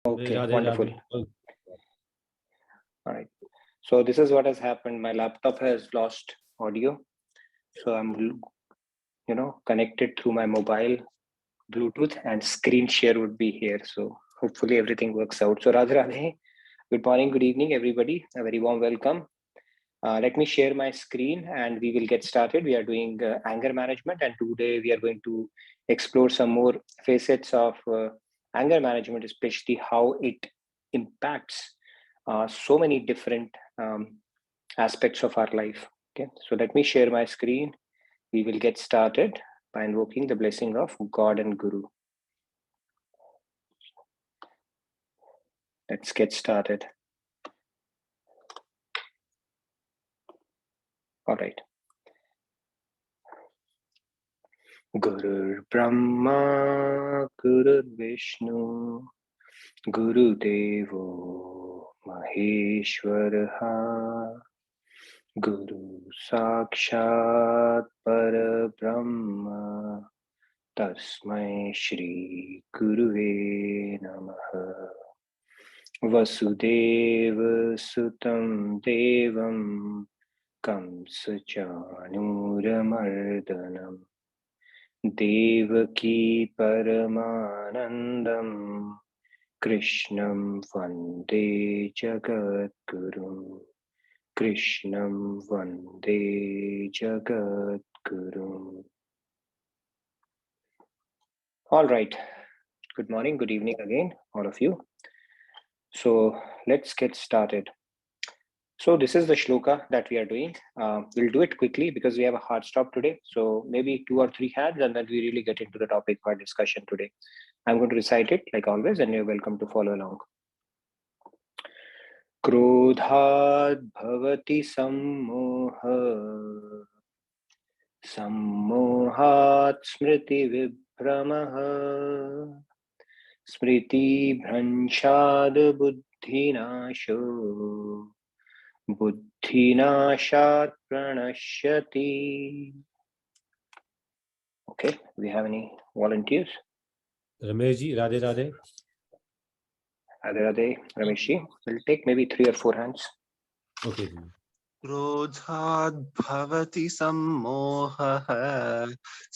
Okay, Radhe, wonderful. Radhe. All right. So this is what has happened. My laptop has lost audio. So I'm, connected through my mobile, Bluetooth, and screen share would be here. So hopefully everything works out. So Radhe Radhe, good morning, good evening, everybody. A very warm welcome. Let me share my screen and we will get started. We are doing anger management, and today we are going to explore some more facets of anger management, especially how it impacts so many different aspects of our life. Okay, so let me share my screen. We will get started by invoking the blessing of God and Guru. Let's get started. All right. Gurur Brahma, Gurur Vishnu, Guru Devo Maheshwaraha, Guru Sakshat Parabrahma, Tasmai Shri Guruve Namaha. Vasudeva Sutam Devam Kamsa Chanuramardanam Devaki Paramanandam Krishnam Vande Jagadguru. Krishnam Vande Jagadguru. All right. Good morning, good evening again, all of you. So let's get started. So this is the shloka that we are doing. We'll do it quickly because we have a hard stop today. So maybe 2 or 3 hands, and then we really get into the topic of our discussion today. I'm going to recite it like always, and you're welcome to follow along. Krodhat bhavati sammoha, sammohat smriti vibhramaha, smriti bhranshad buddhinasho, buddhinashat pranashyati. Okay, we have any volunteers? Rameshji, Radhe, Radhe. Radhe Radhe, Rameshji. We'll take maybe 3 or 4 hands. Okay. क्रोधाद् भवति सम्मोहः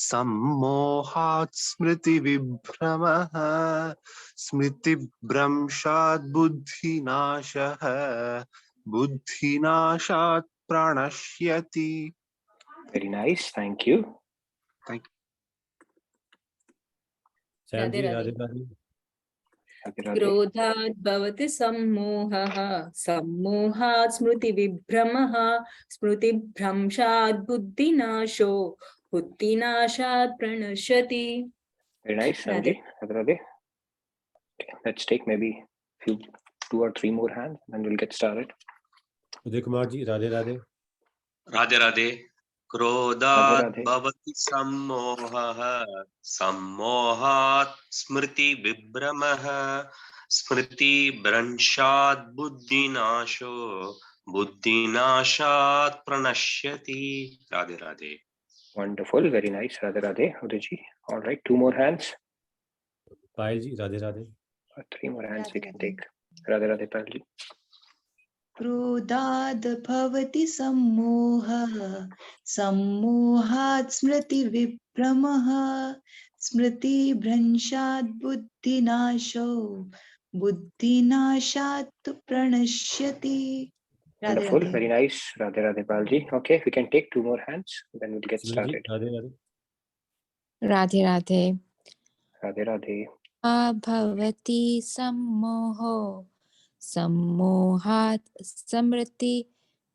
सम्मोहात् स्मृतिविभ्रमः स्मृतिभ्रंशात् बुद्धिनाशः बुद्धिनाशात् प्रणश्यति. Very nice, thank you. Thank you. Samji, Radhe, Radhe, Radhe. Radhe. Radhe Radhe. क्रोधात् भवति सम्मोहः सम्मोहात् स्मृतिविभ्रमः स्मृतिभ्रंशात् बुद्धिनाशो बुद्धिनाशात् प्रणश्यति. Very nice, Samji. Radhe Radhe. Okay, let's take maybe 2 or 3 more hands, and then we'll get started. Uday Kumarji, Radhe, Radhe. Radhe Radhe. क्रोधात् Radhe Radhe. भवति सम्मोहः सम्मोहात् स्मृतिविभ्रमः स्मृतिभ्रंशात् बुद्धिनाशो बुद्धिनाशात् प्रणश्यति. Radhe Radhe. Wonderful, very nice, Radhe Radhe. Udayji. All right, 2 more hands. Payalji, Radhe, Radhe. Or 3 more hands we Radhe can Radhe. take. Radhe Radhe, Payalji. क्रोधाद् भवति सम्मोहः सम्मोहात् स्मृतिविभ्रमः स्मृतिभ्रंशात् बुद्धिनाशो बुद्धिनाशात् प्रणश्यति. Radhe Wonderful, Radhe. very nice, Radhe Radhe, Payalji. Okay, we can take 2 more hands, then we'll get Sunilji, started. Radhe, Radhe. Radhe Radhe. Radhe Radhe. Bhavati sammoho sammohat samriti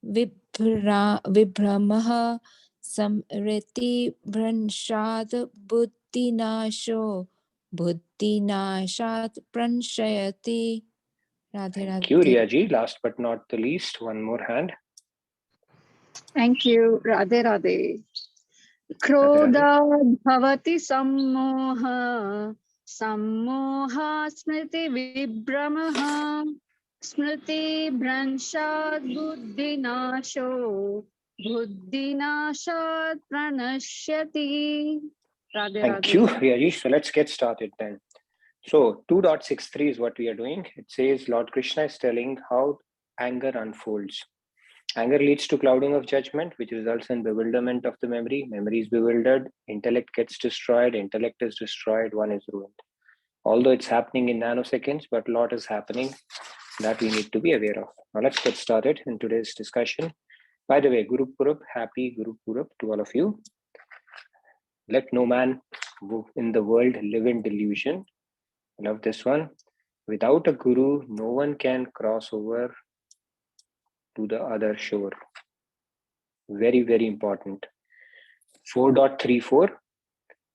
vibhramaha samriti bhranshad buddhinasho buddhinashat pranshayati. Radhe Thank you, Radhe. Riyaji. Last but not the least, 1 more hand. Thank you. Radhe Radhe. Radhe क्रोधाद् भवति सम्मोहः सम्मोहात् स्मृतिविभ्रमः स्मृतिभ्रंशात् बुद्धिनाशो बुद्धिनाशात् प्रणश्यति. Radhe Thank Radhe. you, Riyaji. So let's get started then. So 2.63 is what we are doing. It says Lord Krishna is telling how anger unfolds. Anger leads to clouding of judgment, which results in bewilderment of the memory. Memory is bewildered, intellect gets destroyed, intellect is destroyed, one is ruined. Although it's happening in nanoseconds, but a lot is happening that we need to be aware of. Now let's get started in today's discussion. By the way, Guru Purab, happy Guru Purab to all of you. Let no man in the world live in delusion. I love this one. Without a guru, no one can cross over to the other shore. Very, very important. 4.34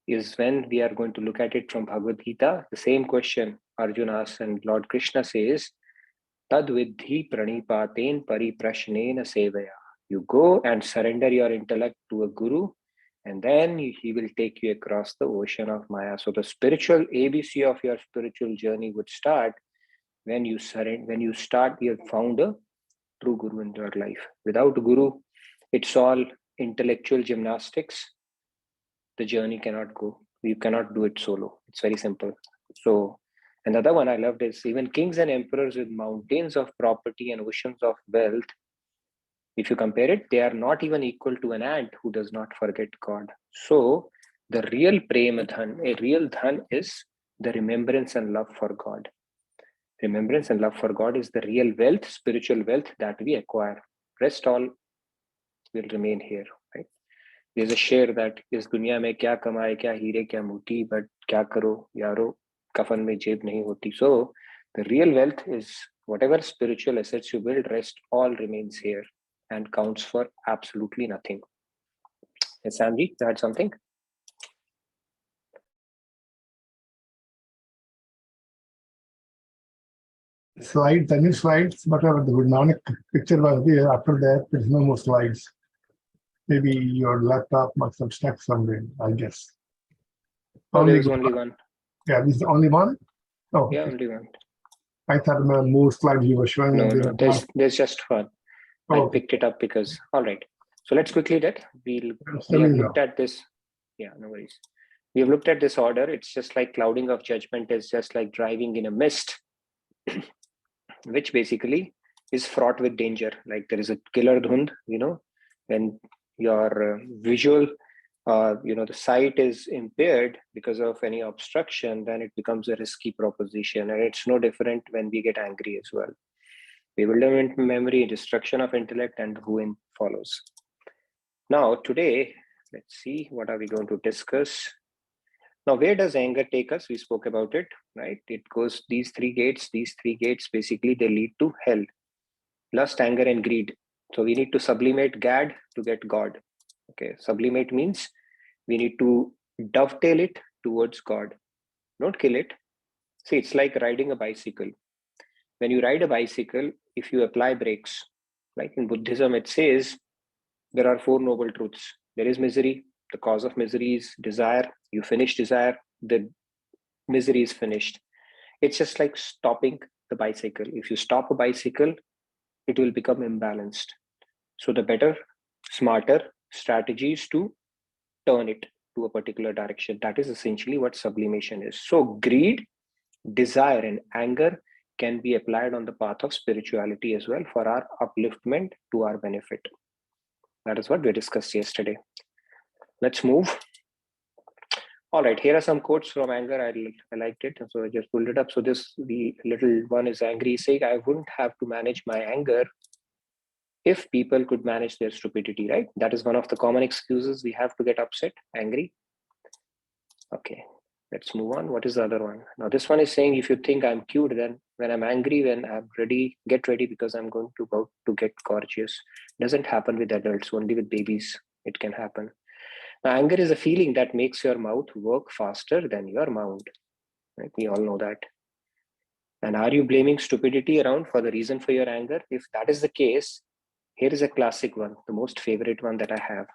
is when we are going to look at it from Bhagavad Gita. The same question Arjuna asks, and Lord Krishna says, Tad vidhi pranipaten pariprashnena sevaya. You go and surrender your intellect to a guru, and then he will take you across the ocean of Maya. So the spiritual ABC of your spiritual journey would start when you surrender, when you have found a true guru in your life. Without a guru, it's all intellectual gymnastics. The journey cannot go. You cannot do it solo. It's very simple. So another one I loved is even kings and emperors with mountains of property and oceans of wealth, if you compare it, they are not even equal to an ant who does not forget God. So the real prema dhan, a real dhan is the remembrance and love for God. Remembrance and love for God is the real wealth, spiritual wealth that we acquire. Rest all will remain here, right? There's a share that is दुनिया में क्या कमाए क्या हीरे क्या मोती, but क्या करो यारो कफन में जेब नहीं होती. So the real wealth is whatever spiritual assets you build, rest all remains here and counts for absolutely nothing. Yes, Samji, you had something? Slides, any slides, but the Good Nanak picture was there. After that, there's no more slides. Maybe your laptop must have stuck somewhere, I guess. Oh, there was only one. Yeah, this is the only one? Oh, Yeah, only one. I thought more slides you were showing. No, there's just one. Oh, I picked it up because, all right. So let's quickly we have looked at this. Yeah, no worries. We have looked at this order. It's just like clouding of judgment is just like driving in a mist, which basically is fraught with danger. Like there is a killer dhund, when your visual, the sight is impaired because of any obstruction, then it becomes a risky proposition. And it's no different when we get angry as well. Bewilderment, memory, destruction of intellect, and ruin follows. Now, today, let's see, what are we going to discuss? Now, where does anger take us? We spoke about it, right? It goes these three gates. These three gates, basically, they lead to hell. Lust, anger, and greed. So we need to sublimate Gad to get God. Okay, sublimate means we need to dovetail it towards God. Don't kill it. See, it's like riding a bicycle. When you ride a bicycle, if you apply brakes, like in Buddhism, it says there are four noble truths. There is misery. The cause of misery is desire. You finish desire, the misery is finished. It's just like stopping the bicycle. If you stop a bicycle, it will become imbalanced. So the better, smarter strategy is to turn it to a particular direction. That is essentially what sublimation is. So greed, desire, and anger can be applied on the path of spirituality as well for our upliftment to our benefit. That is what we discussed yesterday. Let's move. All right, here are some quotes from anger. I liked it, so I just pulled it up. So the little one is angry, saying, I wouldn't have to manage my anger if people could manage their stupidity, right? That is one of the common excuses. We have to get upset, angry. Okay, let's move on. What is the other one? Now, this one is saying, if you think I'm cute, then when I'm angry, when I'm ready, get ready because I'm going to go to get gorgeous. Doesn't happen with adults, only with babies it can happen. Now, anger is a feeling that makes your mouth work faster than your mind. Right? We all know that. And are you blaming stupidity around for the reason for your anger? If that is the case, here is a classic one, the most favorite one that I have.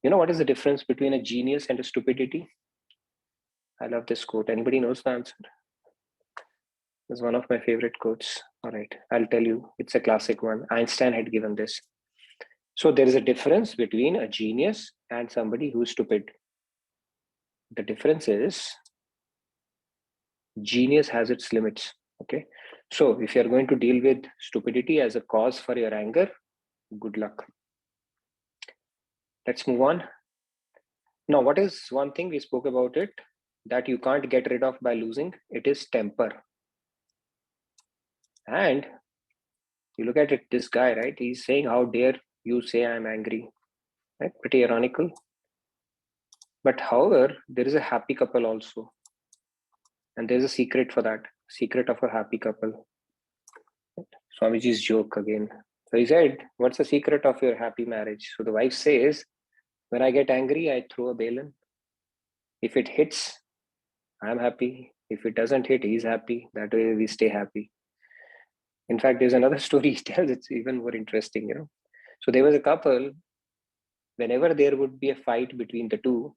You know what is the difference between a genius and a stupidity? I love this quote. Anybody knows the answer? It's one of my favorite quotes. All right, I'll tell you. It's a classic one. Einstein had given this. So there is a difference between a genius and somebody who's stupid. The difference is Genius has its limits. Okay. So if you're going to deal with stupidity as a cause for your anger, good luck. Let's move on. Now, what is one thing we spoke about it that you can't get rid of by losing? It is temper. And you look at it, this guy, right? He's saying, how dare you say I'm angry? Right? Pretty ironical. But however, there is a happy couple also. And there's a secret for that. Secret of a happy couple. Swamiji's joke again. So he said, what's the secret of your happy marriage? So the wife says, when I get angry, I throw a balloon. If it hits, I'm happy. If it doesn't hit, he's happy. That way we stay happy. In fact, there's another story he tells. It's even more interesting, you know. So there was a couple, whenever there would be a fight between the two,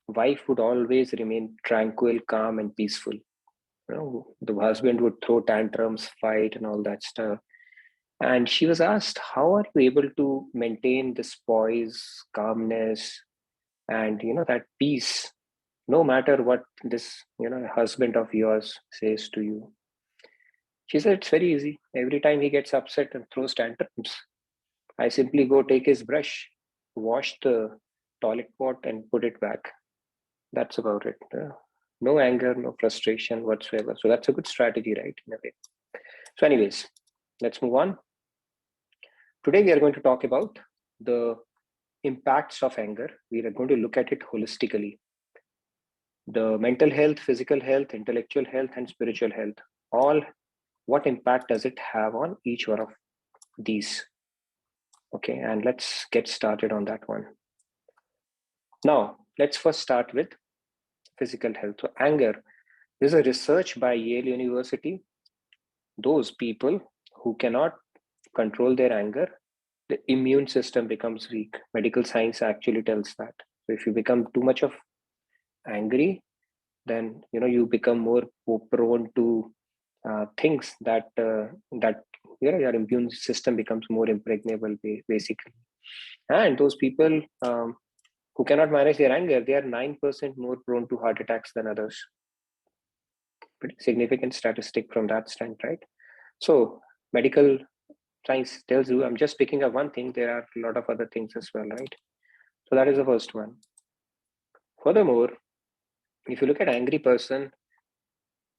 wife would always remain tranquil, calm, and peaceful. You know, the husband would throw tantrums, fight, and all that stuff. And she was asked, how are you able to maintain this poise, calmness, and that peace, no matter what this husband of yours says to you? She said, it's very easy. Every time he gets upset and throws tantrums, I simply go take his brush, wash the toilet pot, and put it back. That's about it. No anger, no frustration whatsoever. So that's a good strategy, right? In a way. So anyways, let's move on. Today we are going to talk about the impacts of anger. We are going to look at it holistically. The mental health, physical health, intellectual health, and spiritual health. All, what impact does it have on each one of these? Okay, and let's get started on that one. Now, let's first start with physical health. So anger, there's a research by Yale University. Those people who cannot control their anger, the immune system becomes weak. Medical science actually tells that. So if you become too much of angry, then you become more prone to things that your immune system becomes more impregnable, basically. And those people who cannot manage their anger, they are 9% more prone to heart attacks than others. Pretty significant statistic from that stand, right? So medical science tells you, I'm just picking up one thing, there are a lot of other things as well, right? So that is the first one. Furthermore, if you look at angry person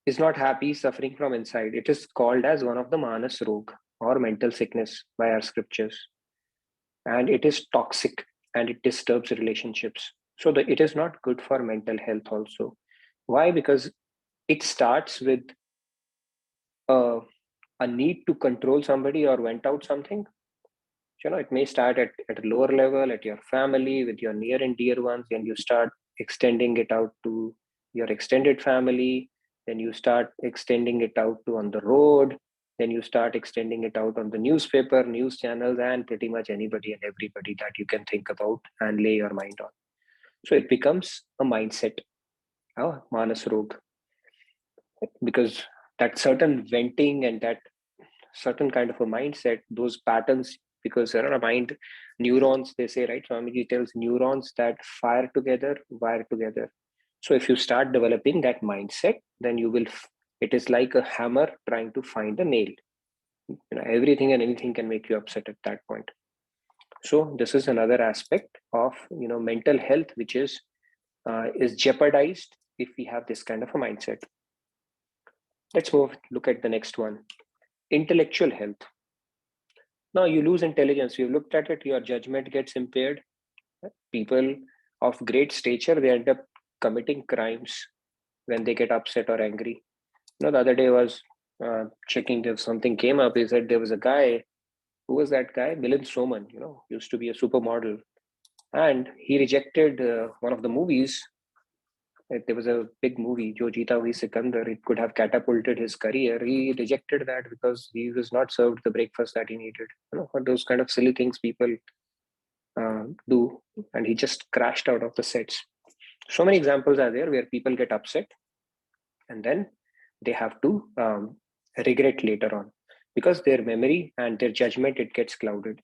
is not happy, suffering from inside, it is called as one of the manas rog or mental sickness by our scriptures. And it is toxic and it disturbs relationships. So it is not good for mental health also. Why? Because it starts with a need to control somebody or vent out something. It may start at a lower level, at your family, with your near and dear ones, and you start extending it out to your extended family. Then you start extending it out to on the road. Then you start extending it out on the newspaper, news channels, and pretty much anybody and everybody that you can think about and lay your mind on. So it becomes a mindset, manas rog, because that certain venting and that certain kind of a mindset, those patterns, because there are mind neurons, they say, right? Swamiji tells neurons that fire together, wire together. So if you start developing that mindset, then you will, it is like a hammer trying to find a nail. Everything and anything can make you upset at that point. So this is another aspect of mental health, which is jeopardized if we have this kind of a mindset. Let's look at the next one. Intellectual health. Now you lose intelligence. You've looked at it, your judgment gets impaired. People of great stature, they end up committing crimes when they get upset or angry. The other day I was checking if something came up. He said there was a guy. Who was that guy? Milind Soman, used to be a supermodel. And he rejected one of the movies. There was a big movie, Jo Jeeta Hui Sikandar. It could have catapulted his career. He rejected that because he was not served the breakfast that he needed. For those kind of silly things people do. And he just crashed out of the sets. So many examples are there where people get upset and then they have to regret later on because their memory and their judgment, it gets clouded.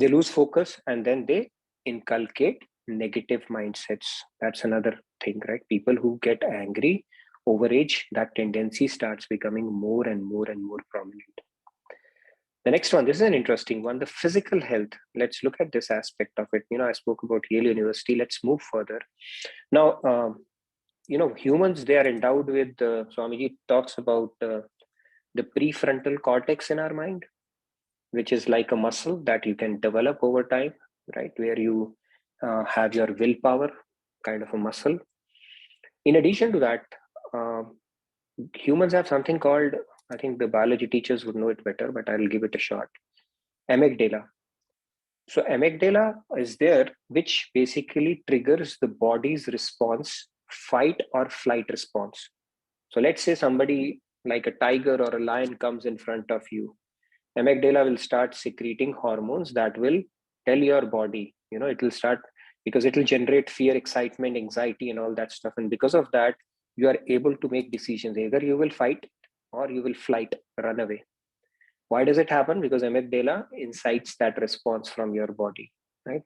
They lose focus and then they inculcate negative mindsets. That's another thing, right? People who get angry over age, that tendency starts becoming more and more and more prominent. The next one, this is an interesting one, the physical health. Let's look at this aspect of it. I spoke about Yale University. Let's move further. Now, humans, they are endowed with, Swamiji talks about the prefrontal cortex in our mind, which is like a muscle that you can develop over time, right? Where you have your willpower, kind of a muscle. In addition to that, humans have something called, I think the biology teachers would know it better, but I'll give it a shot. Amygdala. So amygdala is there, which basically triggers the body's response, fight or flight response. So let's say somebody like a tiger or a lion comes in front of you. Amygdala will start secreting hormones that will tell your body, it will start, because it will generate fear, excitement, anxiety, and all that stuff. And because of that, you are able to make decisions. Either you will fight or you will flight, run away. Why does it happen? Because amygdala incites that response from your body, right?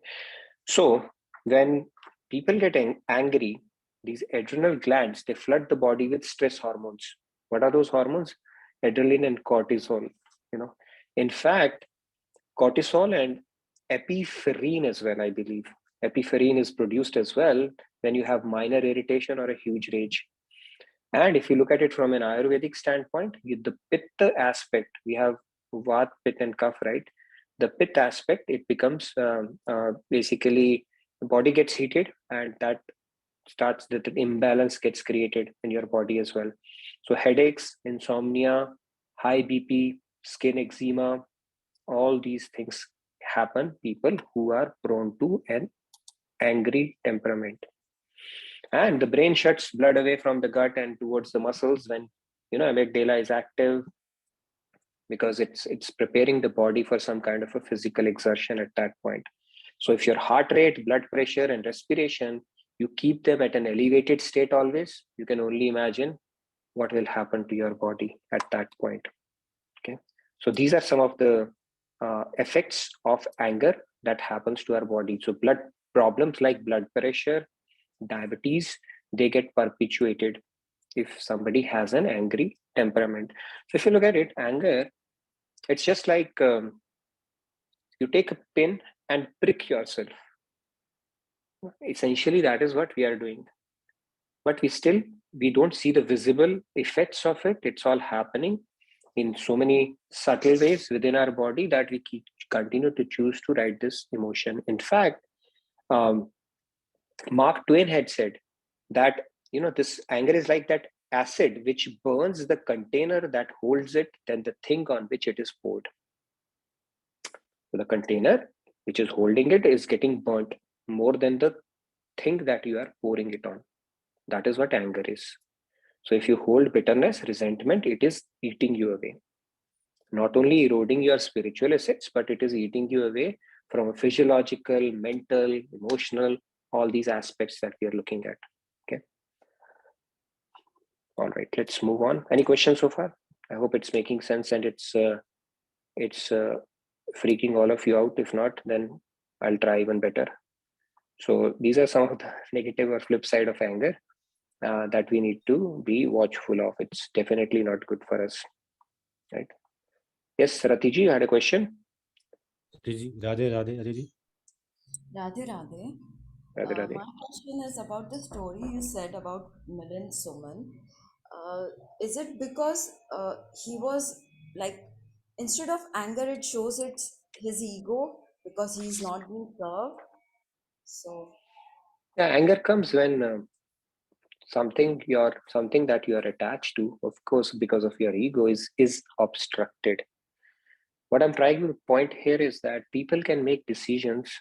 So when people get angry, these adrenal glands, they flood the body with stress hormones. What are those hormones? Adrenaline and cortisol. In fact, cortisol and epinephrine as well, I believe. Epinephrine is produced as well when you have minor irritation or a huge rage. And if you look at it from an Ayurvedic standpoint, the pitta aspect, we have Vat, Pitta, and Kapha, right? The Pitta aspect, it becomes basically the body gets heated, and that starts, the imbalance gets created in your body as well. So headaches, insomnia, high BP, skin eczema, all these things happen people who are prone to an angry temperament. And the brain shuts blood away from the gut and towards the muscles when amygdala is active, because it's preparing the body for some kind of a physical exertion at that point. So if your heart rate, blood pressure, and respiration, you keep them at an elevated state always, you can only imagine what will happen to your body at that point. Okay, so these are some of the effects of anger that happens to our body. So blood problems like blood pressure, diabetes, they get perpetuated if somebody has an angry temperament. So if you look at it, anger, it's just like you take a pin and prick yourself. Essentially, that is what we are doing. But we don't see the visible effects of it. It's all happening in so many subtle ways within our body that we continue to choose to write this emotion. In fact, Mark Twain had said that, this anger is like that acid which burns the container that holds it than the thing on which it is poured. So the container which is holding it is getting burnt more than the thing that you are pouring it on. That is what anger is. So if you hold bitterness, resentment, it is eating you away. Not only eroding your spiritual assets, but it is eating you away from a physiological, mental, emotional, all these aspects that we are looking at. Okay. All right, let's move on. Any questions so far? I hope it's making sense and it's freaking all of you out. If not, then I'll try even better. So these are some of the negative or flip side of anger that we need to be watchful of. It's definitely not good for us, right? Yes, Ratiji, you had a question? Radhe, Radhe, Radhe. Radhe Radhe. Radhe, Radhe. My question is about the story you said about Milind Soman. Is it because he was like, instead of anger, it shows it's his ego because he's not being served? So, Yeah, anger comes when something that you are attached to, of course, because of your ego, is obstructed. What I'm trying to point here is that people can make decisions,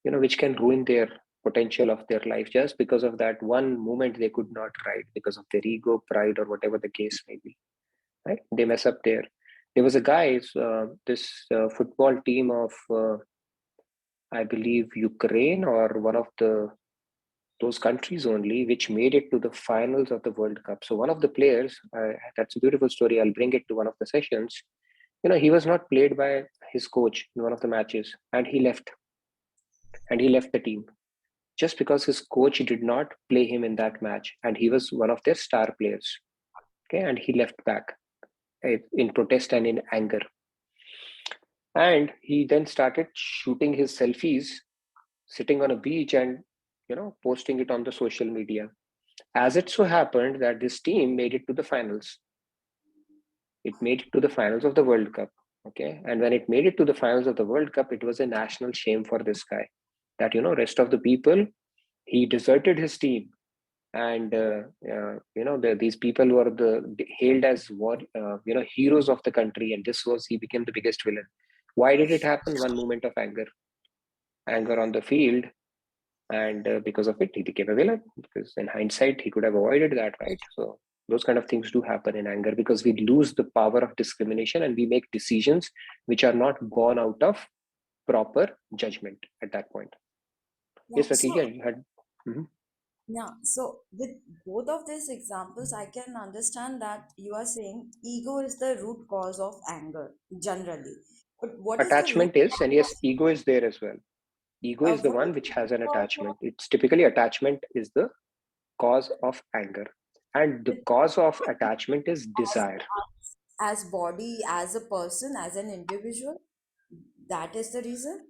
which can ruin their potential of their life just because of that one moment they could not write because of their ego, pride, or whatever the case may be. Right? They mess up there. There was a guy, this football team of, I believe, Ukraine or one of those countries only, which made it to the finals of the World Cup. So one of the players, that's a beautiful story. I'll bring it to one of the sessions. He was not played by his coach in one of the matches, and he left the team. just because his coach did not play him in that match, and he was one of their star players. Okay, and he left back in protest and in anger. And he then started shooting his selfies sitting on a beach and posting it on the social media. As it so happened that this team made it to the finals. It made it to the finals of the World Cup. Okay, and when it made it to the finals of the World Cup, it was a national shame for this guy. That rest of the people, he deserted his team, and these people were hailed as heroes of the country, and he became the biggest villain. Why did it happen? One moment of anger on the field, and because of it he became a villain, because in hindsight he could have avoided that, right? So those kind of things do happen in anger, because we lose the power of discrimination and we make decisions which are not born out of proper judgment at that point. Yeah, Yes, Ratija, you had. Yeah, so with both of these examples, I can understand that you are saying ego is the root cause of anger generally. But what is the root Attachment is, and yes, ego is there as well. Ego is the what one is which the has root an cause attachment. It's typically attachment is the cause of anger, and the of cause of attachment is desire. as body, as a person, as an individual? That is the reason.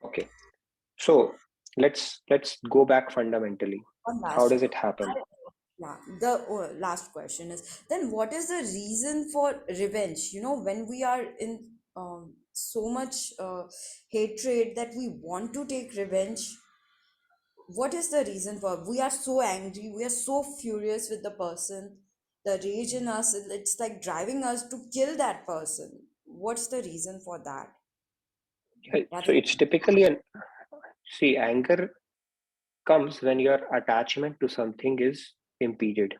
Okay, so let's go back fundamentally. One How last, does it happen? yeah, the last question is then what is the reason for revenge? When we are in so much hatred that we want to take revenge, what is the reason for we are so angry, we are so furious with the person, the rage in us, it's like driving us to kill that person. What's the reason for that? So it's typically anger comes when your attachment to something is impeded.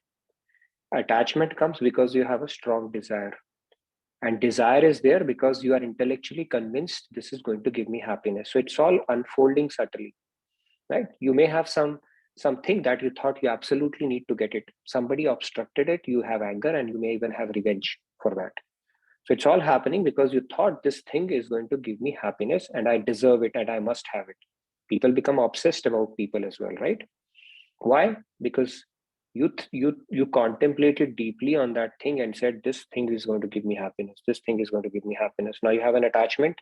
Attachment comes because you have a strong desire, and desire is there because you are intellectually convinced this is going to give me happiness. So it's all unfolding subtly, right? You may have something that you thought you absolutely need to get it. Somebody obstructed it, you have anger, and you may even have revenge for that. So it's all happening because you thought this thing is going to give me happiness and I deserve it and I must have it. People become obsessed about people as well, right? Why? Because you contemplated deeply on that thing and said, this thing is going to give me happiness. This thing is going to give me happiness. Now you have an attachment.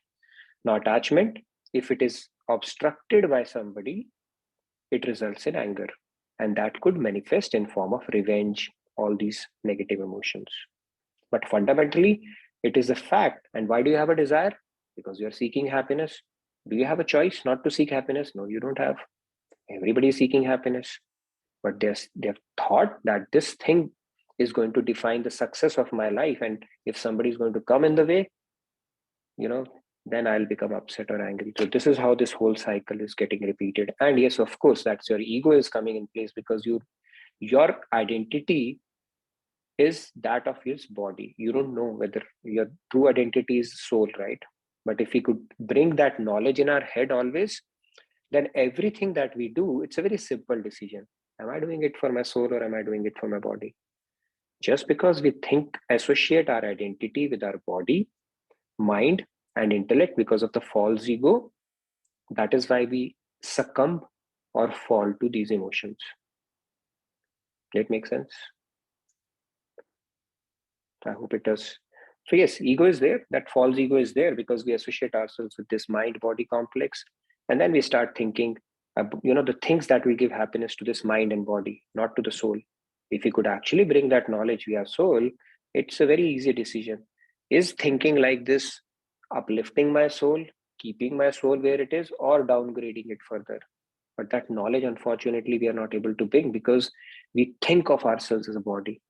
Now attachment, if it is obstructed by somebody, it results in anger. And that could manifest in form of revenge, all these negative emotions. But fundamentally, it is a fact. And why do you have a desire? Because you're seeking happiness. Do you have a choice not to seek happiness? No, you don't have. Everybody is seeking happiness. But they've thought that this thing is going to define the success of my life. And if somebody is going to come in the way, then I'll become upset or angry. So this is how this whole cycle is getting repeated. And yes, of course, that's your ego is coming in place, because your identity is that of his body. You don't know whether your true identity is soul, right? But if we could bring that knowledge in our head always, then everything that we do, it's a very simple decision. Am I doing it for my soul or am I doing it for my body? Just because we associate our identity with our body, mind, and intellect because of the false ego, that is why we succumb or fall to these emotions. That makes sense? I hope it does. So yes, ego is there. That false ego is there because we associate ourselves with this mind-body complex, and then we start thinking, the things that will give happiness to this mind and body, not to the soul. If we could actually bring that knowledge via soul, it's a very easy decision. Is thinking like this uplifting my soul, keeping my soul where it is, or downgrading it further? But that knowledge, unfortunately, we are not able to bring because we think of ourselves as a body.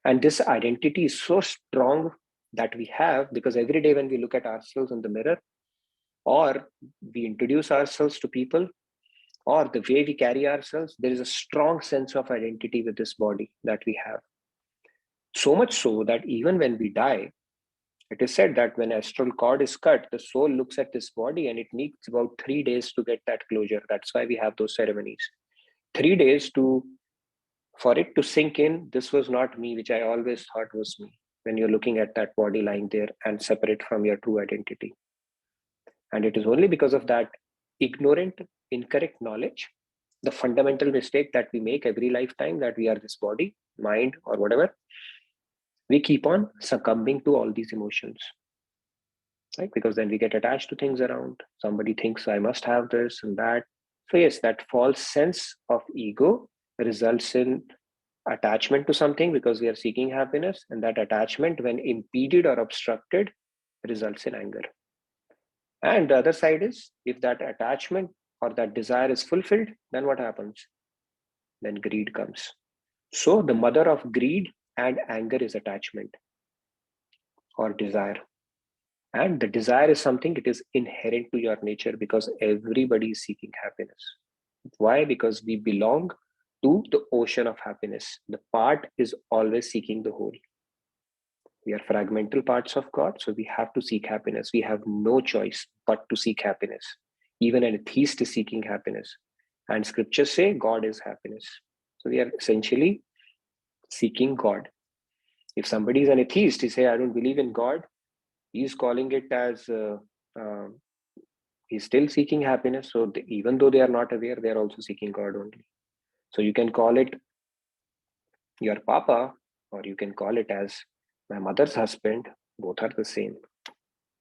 And this identity is so strong that we have, because every day when we look at ourselves in the mirror, or we introduce ourselves to people, or the way we carry ourselves, there is a strong sense of identity with this body that we have. So much so that even when we die, it is said that when astral cord is cut, the soul looks at this body and it needs about 3 days to get that closure. That's why we have those ceremonies. 3 days for it to sink in, this was not me, which I always thought was me, when you're looking at that body lying there and separate from your true identity. And it is only because of that ignorant incorrect knowledge, the fundamental mistake that we make every lifetime, that we are this body, mind, or whatever, we keep on succumbing to all these emotions, right? Because then we get attached to things around. Somebody thinks I must have this and that. So yes, that false sense of ego results in attachment to something because we are seeking happiness, and that attachment, when impeded or obstructed, results in anger. And the other side is, if that attachment or that desire is fulfilled, then what happens? Then greed comes. So the mother of greed and anger is attachment or desire. And the desire is something, it is inherent to your nature, because everybody is seeking happiness. Why? Because we belong to the ocean of happiness. The part is always seeking the whole. We are fragmental parts of God, so we have to seek happiness. We have no choice but to seek happiness. Even an atheist is seeking happiness. And scriptures say God is happiness. So we are essentially seeking God. If somebody is an atheist, he say, I don't believe in God, he's calling it as, he's still seeking happiness. So even though they are not aware, they are also seeking God only. So you can call it your papa, or you can call it as my mother's husband. Both are the same.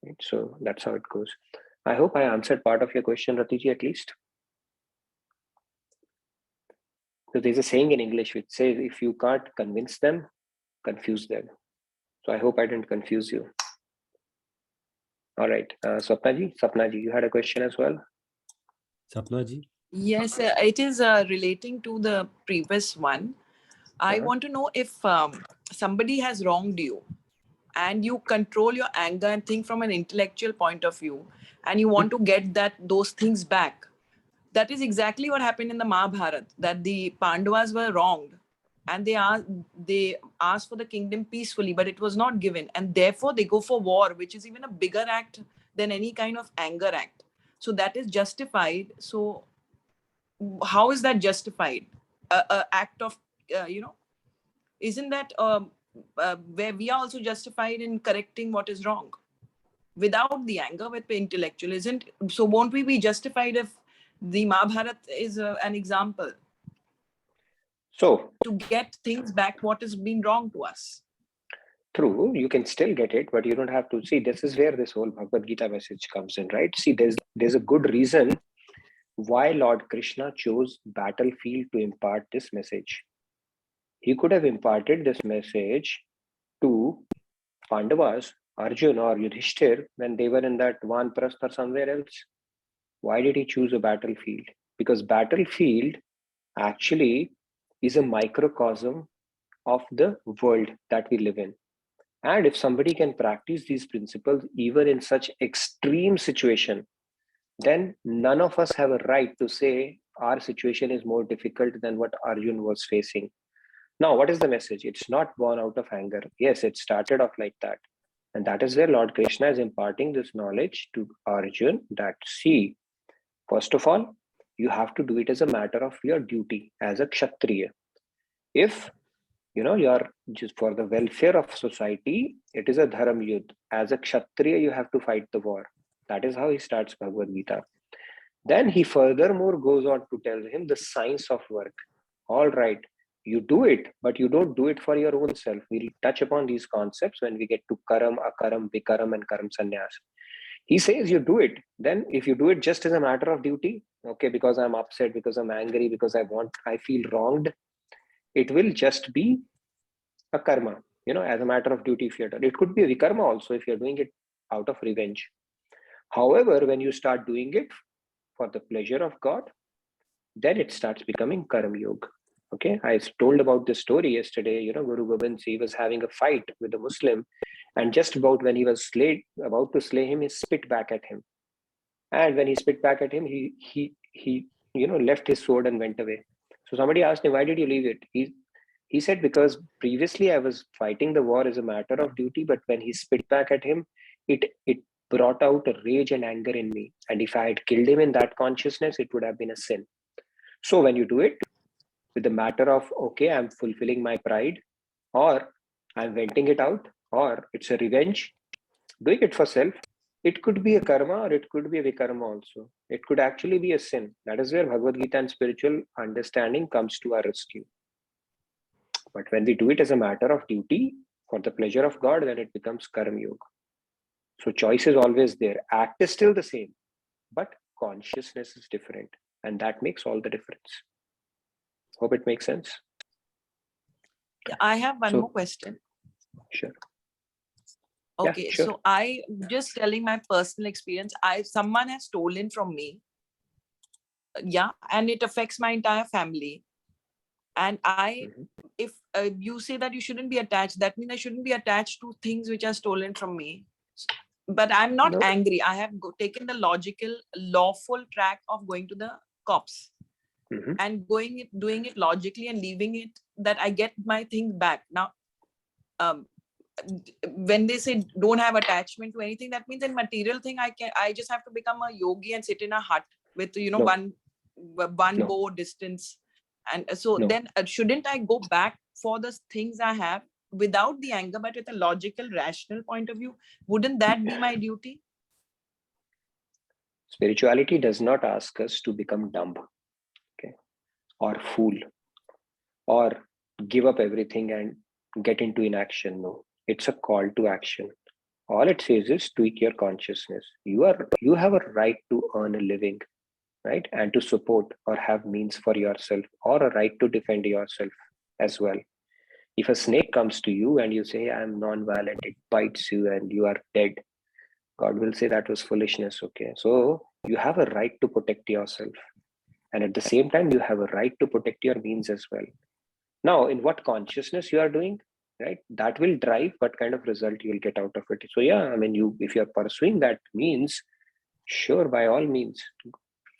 Right? So that's how it goes. I hope I answered part of your question, Ratiji, at least. So there's a saying in English which says, if you can't convince them, confuse them. So I hope I didn't confuse you. All right. Sapna ji, you had a question as well? Sapna ji? Yes, it is relating to the previous one. I want to know if somebody has wronged you and you control your anger and think from an intellectual point of view, and you want to get those things back. That is exactly what happened in the Mahabharata, that the Pandavas were wronged and they asked for the kingdom peacefully, but it was not given. And therefore they go for war, which is even a bigger act than any kind of anger act. So that is justified. So how is that justified? Act of, isn't that where we are also justified in correcting what is wrong without the anger, with the intellectual? Isn't so? Won't we be justified if the Mahabharata is an example? So to get things back, what has been wrong to us? True, you can still get it, but you don't have to. See, this is where this whole Bhagavad Gita message comes in, right? See, there's a good reason why Lord Krishna chose battlefield to impart this message. He could have imparted this message to Pandavas, Arjun or Yudhishthir when they were in that Vanprastha or somewhere else. Why did he choose a battlefield? Because battlefield actually is a microcosm of the world that we live in. And if somebody can practice these principles even in such extreme situation, then none of us have a right to say our situation is more difficult than what Arjun was facing. Now, what is the message? It's not born out of anger. Yes, it started off like that. And that is where Lord Krishna is imparting this knowledge to Arjun that, see, first of all, you have to do it as a matter of your duty as a Kshatriya. If you're just for the welfare of society, it is a dharam yudh. As a Kshatriya, you have to fight the war. That is how he starts Bhagavad Gita. Then he furthermore goes on to tell him the science of work. All right, you do it, but you don't do it for your own self. We'll touch upon these concepts when we get to Karam, Akaram, Vikaram, and Karam Sannyas. He says you do it. Then if you do it just as a matter of duty, okay, because I'm upset, because I'm angry, because I feel wronged, it will just be a karma, as a matter of duty if you're done. It could be a vikarma also if you're doing it out of revenge. However, when you start doing it for the pleasure of God, then it starts becoming karma yoga. Okay, I told about this story yesterday. Guru Gobind Singh was having a fight with a Muslim, and just about when he was about to slay him, he spit back at him. And when he spit back at him, he left his sword and went away. So somebody asked him, why did you leave it? He said, because previously I was fighting the war as a matter of duty, but when he spit back at him, it brought out a rage and anger in me. And if I had killed him in that consciousness, it would have been a sin. So when you do it with the matter of, okay, I'm fulfilling my pride, or I'm venting it out, or it's a revenge, doing it for self, It could be a karma or it could be a vikarma also. It could actually be a sin. That is where Bhagavad Gita and spiritual understanding comes to our rescue. But when we do it as a matter of duty for the pleasure of God, then it becomes karma yoga. So choice is always there. Act is still the same, but consciousness is different. And that makes all the difference. Hope it makes sense. I have one So- more question. Sure. Okay, Yeah, sure. so I just telling my personal experience. Someone has stolen from me. Yeah, and it affects my entire family. And if you say that you shouldn't be attached, that means I shouldn't be attached to things which are stolen from me. But I'm not No. angry. I have taken the logical, lawful track of going to the cops and doing it logically and leaving it that I get my things back. Now, when they say don't have attachment to anything, that means in material thing I just have to become a yogi and sit in a hut with No. one No. bow distance, and so No. then shouldn't I go back for the things I have without the anger but with a logical rational point of view? Wouldn't that be my duty? Spirituality does not ask us to become dumb, okay, or fool, or give up everything and get into inaction. No, it's a call to action. All it says is tweak your consciousness. You have a right to earn a living, right, and to support or have means for yourself, or a right to defend yourself as well. If a snake comes to you and you say, I'm non-violent, it bites you and you are dead, God will say that was foolishness. Okay, so you have a right to protect yourself, and at the same time you have a right to protect your means as well. Now, in what consciousness you are doing, right, that will drive what kind of result you will get out of it. So yeah, I mean, if you're pursuing that means, sure, by all means.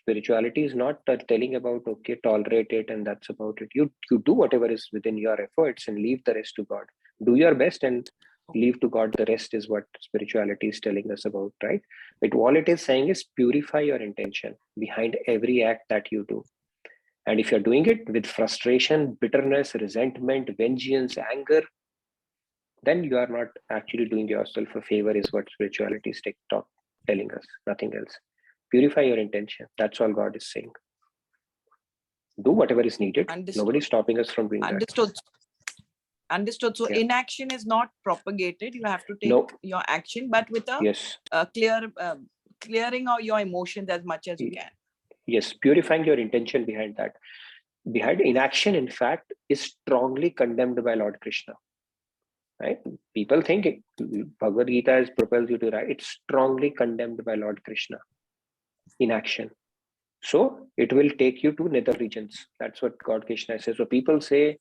Spirituality is not telling about, okay, tolerate it and that's about it. You do whatever is within your efforts and leave the rest to God. Do your best and leave to God. The rest is what spirituality is telling us about, right? But all it is saying is purify your intention behind every act that you do. And if you're doing it with frustration, bitterness, resentment, vengeance, anger, then you are not actually doing yourself a favor, is what spirituality is telling us, nothing else. Purify your intention. That's all God is saying. Do whatever is needed. Understood. Nobody's stopping us from doing Understood. Understood. So Yeah. inaction is not propagated. You have to take No. your action, but with a Yes. clearing of your emotions as much as you can. Yes, purifying your intention behind that. Behind inaction, in fact, is strongly condemned by Lord Krishna. Right? People think Bhagavad Gita has propelled you to right. It's strongly condemned by Lord Krishna. Inaction. So it will take you to nether regions. That's what God Krishna says. So people say,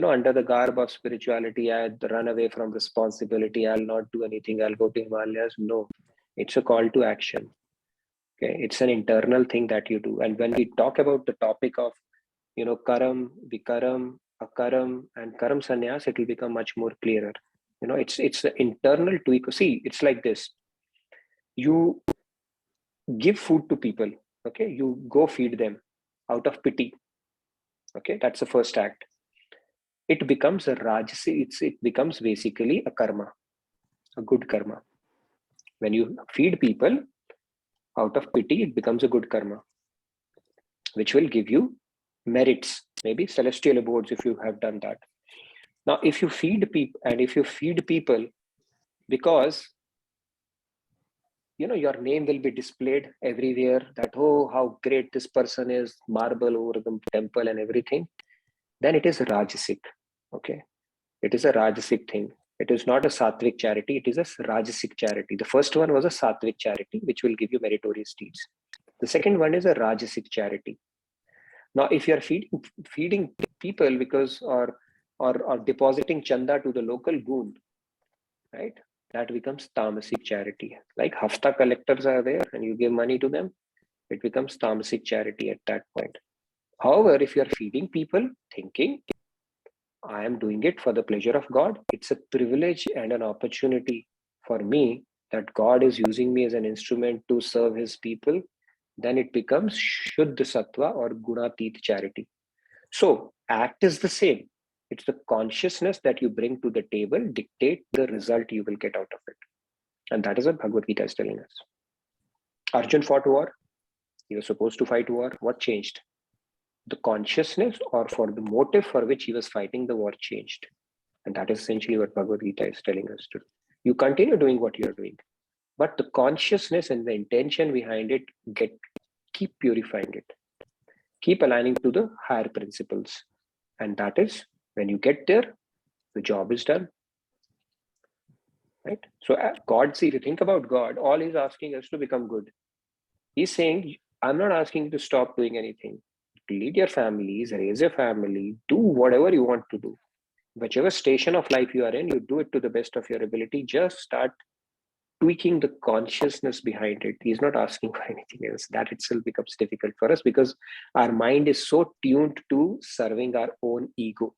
under the garb of spirituality, I'll run away from responsibility. I'll not do anything. I'll go to Himalayas. No, it's a call to action. Okay, it's an internal thing that you do. And when we talk about the topic of, karam, vikaram, akaram, and karam sannyas, it will become much more clearer. It's the internal tweak. See, it's like this. You give food to people. Okay, you go feed them out of pity. Okay, that's the first act. It becomes a rajasi. It becomes basically a karma, a good karma. When you feed people out of pity, it becomes a good karma, which will give you merits, maybe celestial abodes if you have done that. Now, if you feed people, because your name will be displayed everywhere, that, oh, how great this person is, marble over the temple and everything, then it is rajasic. Okay, it is a rajasic thing. It is not a sattvic charity, it is a rajasic charity. The first one was a sattvic charity, which will give you meritorious deeds. The second one is a rajasic charity. Now, if you are feeding people because or depositing chanda to the local goon, right, that becomes tamasic charity. Like hafta collectors are there and you give money to them, it becomes tamasic charity at that point. However, if you are feeding people thinking, I am doing it for the pleasure of God, it's a privilege and an opportunity for me that God is using me as an instrument to serve his people, then it becomes Shuddha Sattva or Gunatit charity. So act is the same. It's the consciousness that you bring to the table dictate the result you will get out of it. And that is what Bhagavad Gita is telling us. Arjun fought war. He was supposed to fight war. What changed? The consciousness, or for the motive for which he was fighting the war, changed. And that is essentially what Bhagavad Gita is telling us to do. You continue doing what you are doing, but the consciousness and the intention behind it, keep purifying it. Keep aligning to the higher principles. And that is, when you get there, the job is done. Right? So God, see, if you think about God, all he's asking us to become good. He's saying, I'm not asking you to stop doing anything. Lead your families, raise your family, do whatever you want to do. Whichever station of life you are in, you do it to the best of your ability. Just start tweaking the consciousness behind it. He's not asking for anything else. That itself becomes difficult for us because our mind is so tuned to serving our own ego,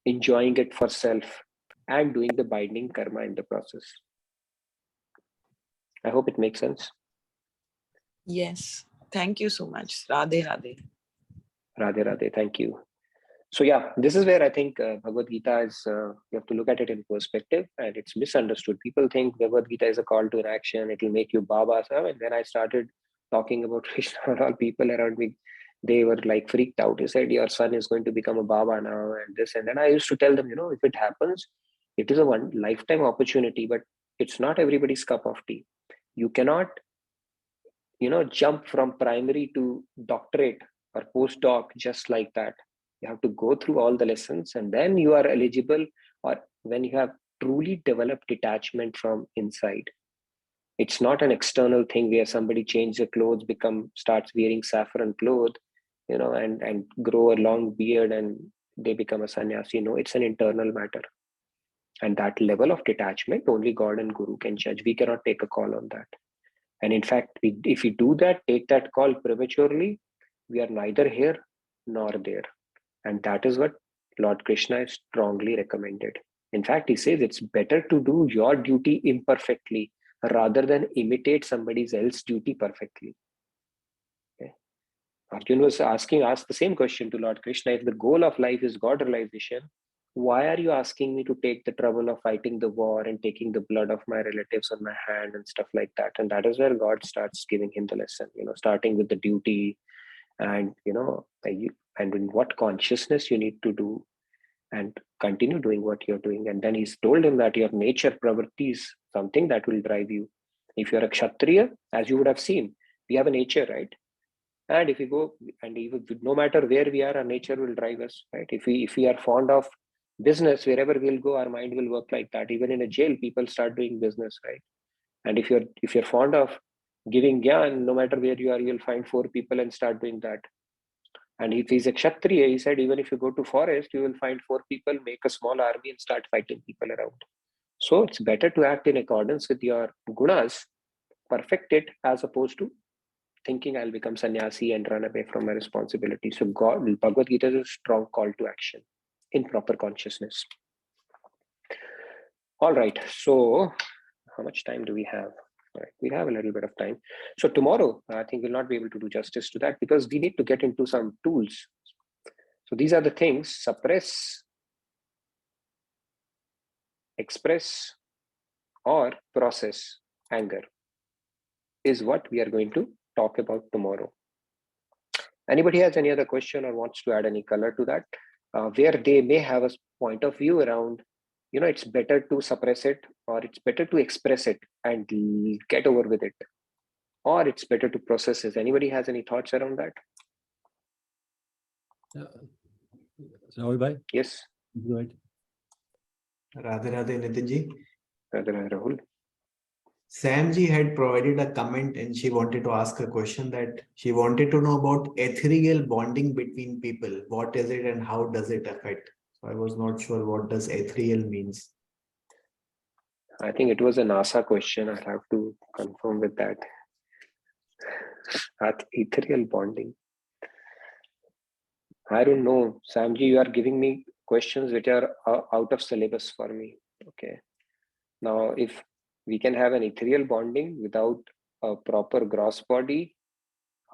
enjoying it for self, and doing the binding karma in the process. I hope it makes sense. Yes. Thank you so much. Radhe Radhe. Radhe Radhe. Thank you. So yeah, this is where I think Bhagavad Gita is, you have to look at it in perspective, and it's misunderstood. People think Bhagavad Gita is a call to an action. It will make you Baba. And then I started talking about Krishna, all people around me, they were like freaked out. He said, your son is going to become a Baba now and this. And then I used to tell them, if it happens, it is a one lifetime opportunity, but it's not everybody's cup of tea. You cannot, jump from primary to doctorate or postdoc just like that. You have to go through all the lessons, and then you are eligible, or when you have truly developed detachment from inside. It's not an external thing where somebody changes their clothes, starts wearing saffron clothes, and grow a long beard and they become a sannyasi. No, it's an internal matter. And that level of detachment, only God and Guru can judge. We cannot take a call on that. And in fact, if we do that, take that call prematurely, we are neither here nor there. And that is what Lord Krishna is strongly recommended. In fact, he says it's better to do your duty imperfectly rather than imitate somebody else's duty perfectly. Okay. Arjun was asked the same question to Lord Krishna. If the goal of life is God realization, why are you asking me to take the trouble of fighting the war and taking the blood of my relatives on my hand and stuff like that? And that is where God starts giving him the lesson, starting with the duty and, and in what consciousness you need to do and continue doing what you're doing. And then he's told him that your nature pravritti is something that will drive you. If you're a Kshatriya, as you would have seen, we have a nature, right? And if we go, and even no matter where we are, our nature will drive us, right? If we are fond of business, wherever we'll go, our mind will work like that. Even in a jail, people start doing business, right? And if you're fond of giving gyan, no matter where you are, you'll find 4 people and start doing that. And if he's a Kshatriya, he said, even if you go to forest, you will find 4 people, make a small army and start fighting people around. So it's better to act in accordance with your gunas, perfect it, as opposed to thinking I'll become sannyasi and run away from my responsibility. So Bhagavad Gita is a strong call to action in proper consciousness. All right. So how much time do we have? All right, we have a little bit of time. So tomorrow, I think we'll not be able to do justice to that because we need to get into some tools. So these are the things: suppress, express, or process anger is what we are going to talk about tomorrow. Anybody has any other question or wants to add any color to that, where they may have a point of view around, it's better to suppress it, or it's better to express it and get over with it, or it's better to process it. Anybody has any thoughts around that? Rahul bhai? Yes. Go ahead. Radhe Radhe Nitinji. Radhe Radhe Rahul. Sam ji had provided a comment and she wanted to ask a question that she wanted to know about ethereal bonding between people. What is it and how does it affect? So I was not sure what does ethereal means. I think it was a NASA question. I'll have to confirm with that. Ethereal bonding. I don't know. Samji, you are giving me questions which are out of syllabus for me. Okay. Now, if we can have an ethereal bonding without a proper gross body,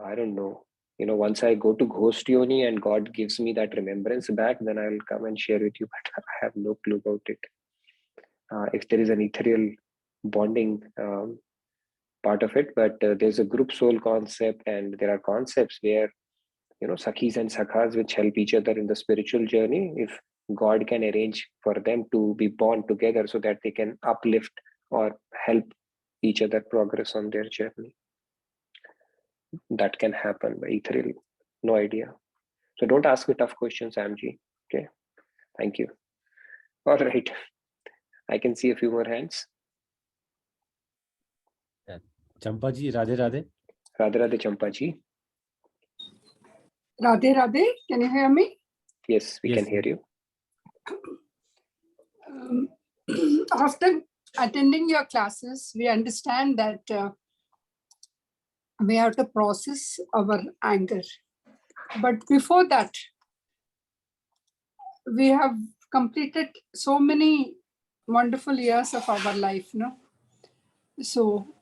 I don't know. Once I go to Ghost Yoni and God gives me that remembrance back, then I will come and share with you. But I have no clue about it. If there is an ethereal bonding part of it, but there's a group soul concept, and there are concepts where, sakhis and sakhas which help each other in the spiritual journey. If God can arrange for them to be born together so that they can uplift or help each other progress on their journey, that can happen by ethereal. No idea. So don't ask me tough questions, Amji. Okay. Thank you. All right. I can see a few more hands. Champa ji, Radhe Radhe. Radhe Radhe Champa ji. Radhe Radhe, can you hear me? Yes, we can hear you. After attending your classes, we understand that we have to process our anger. But before that, we have completed so many wonderful years of our life, no? So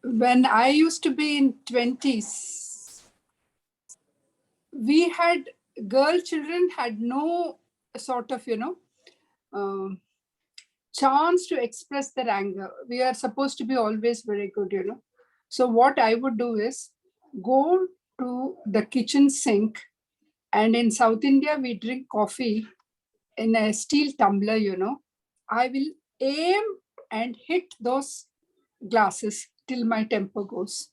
when I used to be in 20s, we had girl children had no sort of, chance to express their anger. We are supposed to be always very good, So what I would do is go to the kitchen sink, and in South India, we drink coffee in a steel tumbler, I will aim and hit those glasses till my temper goes.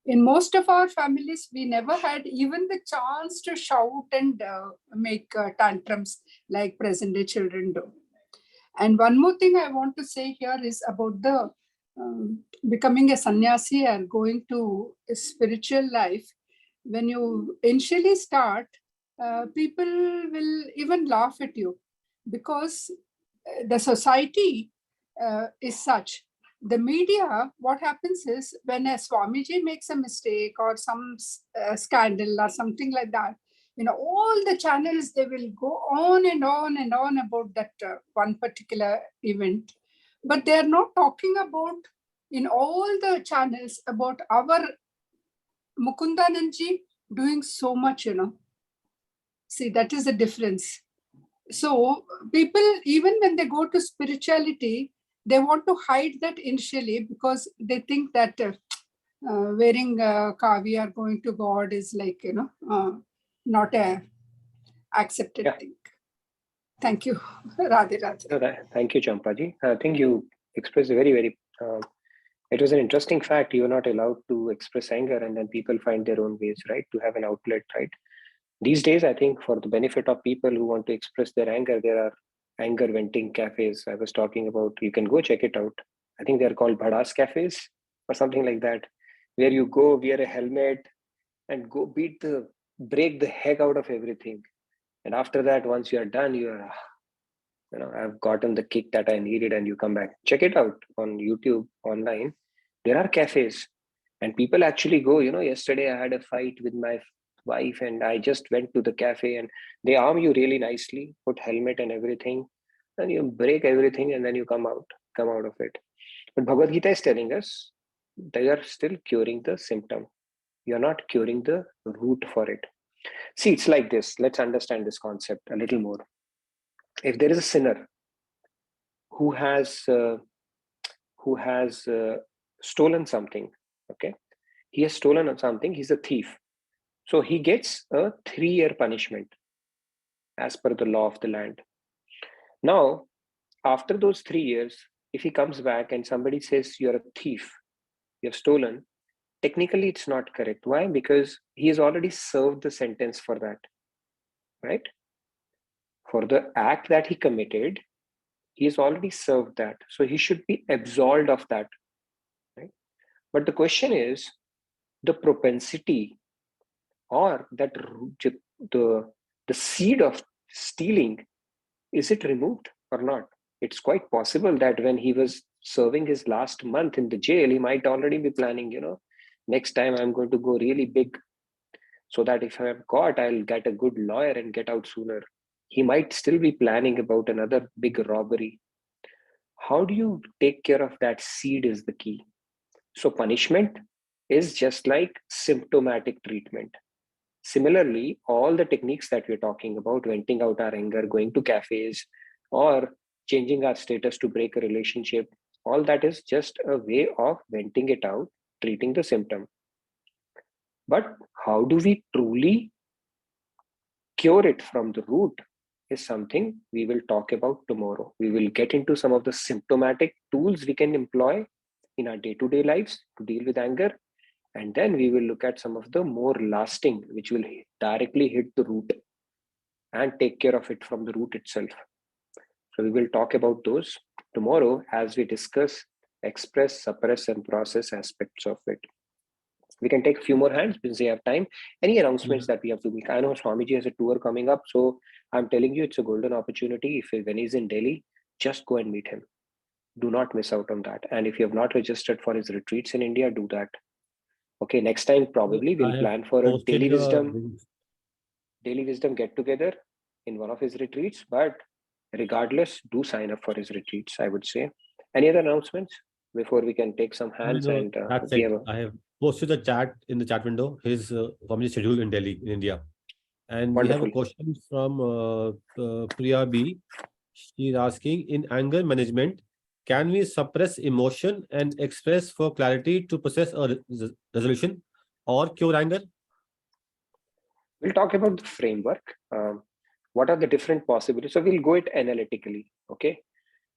In most of our families, we never had even the chance to shout and make tantrums like present day children do. And one more thing I want to say here is about the becoming a sannyasi or going to a spiritual life. When you initially start, people will even laugh at you because the society is such. The media, what happens is when a Swamiji makes a mistake or some scandal or something like that, all the channels, they will go on and on and on about that one particular event. But they are not talking about in all the channels about our Mukundananji doing so much, See, that is the difference. So people, even when they go to spirituality, they want to hide that initially because they think that wearing kavi or going to God is like, not a accepted thing. Thank you. Radhe Radhe. Thank you, Champaji. I think you expressed a very, very, it was an interesting fact. You're not allowed to express anger, and then people find their own ways, right? To have an outlet, right? These days, I think for the benefit of people who want to express their anger, there are anger venting cafes. I was talking about, you can go check it out. I think they're called Bhadas cafes or something like that, where you go wear a helmet and go break the heck out of everything. And after that, once you are done, I've gotten the kick that I needed, and you come back. Check it out on YouTube, online. There are cafes and people actually go, yesterday I had a fight with my wife and I just went to the cafe, and they arm you really nicely, put helmet and everything, and you break everything, and then you come out of it. But Bhagavad Gita is telling us they are still curing the symptom. You're not curing the root for it. See, it's like this. Let's understand this concept a little more. If there is a sinner who has stolen something, okay, he has stolen something, he's a thief. So he gets a 3-year punishment as per the law of the land. Now, after those 3 years, if he comes back and somebody says you're a thief, you've stolen, technically it's not correct. Why? Because he has already served the sentence for that, right? For the act that he committed, he has already served that. So he should be absolved of that, right? But the question is, the propensity or that the seed of stealing, is it removed or not? It's quite possible that when he was serving his last month in the jail, he might already be planning, next time I'm going to go really big so that if I'm caught, I'll get a good lawyer and get out sooner. He might still be planning about another big robbery. How do you take care of that seed is the key. So punishment is just like symptomatic treatment. Similarly, all the techniques that we're talking about, venting out our anger, going to cafes, or changing our status to break a relationship. All that is just a way of venting it out, treating the symptom. But how do we truly cure it from the root is something we will talk about tomorrow. We will get into some of the symptomatic tools we can employ in our day-to-day lives to deal with anger. And then we will look at some of the more lasting, which will directly hit the root and take care of it from the root itself. So we will talk about those tomorrow as we discuss express, suppress, and process aspects of it. We can take a few more hands since we have time. Any announcements that we have to make? I know Swamiji has a tour coming up, so I'm telling you, it's a golden opportunity. When he's in Delhi, just go and meet him. Do not miss out on that. And if you have not registered for his retreats in India, do that. Okay, next time probably we'll plan for a daily wisdom get together in one of his retreats. But regardless, do sign up for his retreats, I would say. Any other announcements before we can take some hands? No, And that's it. I have posted the chat in the chat window, his family schedule in Delhi, in India. And wonderful. We have a question from Priya B. She's asking, in anger management, can we suppress emotion and express for clarity to process a resolution or cure anger? We'll talk about the framework. What are the different possibilities? So we'll go it analytically. Okay.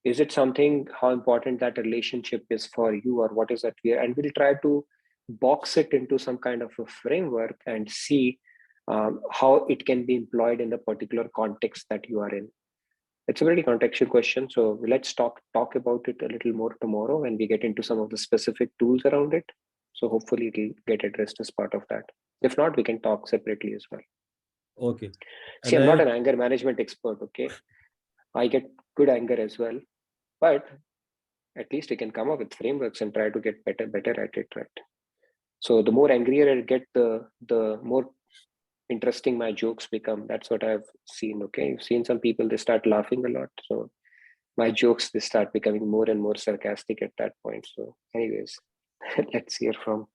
Is it something, how important that relationship is for you, or what is that? And we'll try to box it into some kind of a framework and see how it can be employed in the particular context that you are in. It's a very contextual question. So let's talk about it a little more tomorrow when we get into some of the specific tools around it. So hopefully it'll get addressed as part of that. If not, we can talk separately as well. Okay. See, I'm not an anger management expert, okay? I get good anger as well, but at least we can come up with frameworks and try to get better at it, right? So the more angrier I get, the more interesting my jokes become. That's what I've seen, okay? You've seen some people, they start laughing a lot. So my jokes, they start becoming more and more sarcastic at that point. So anyways, let's hear from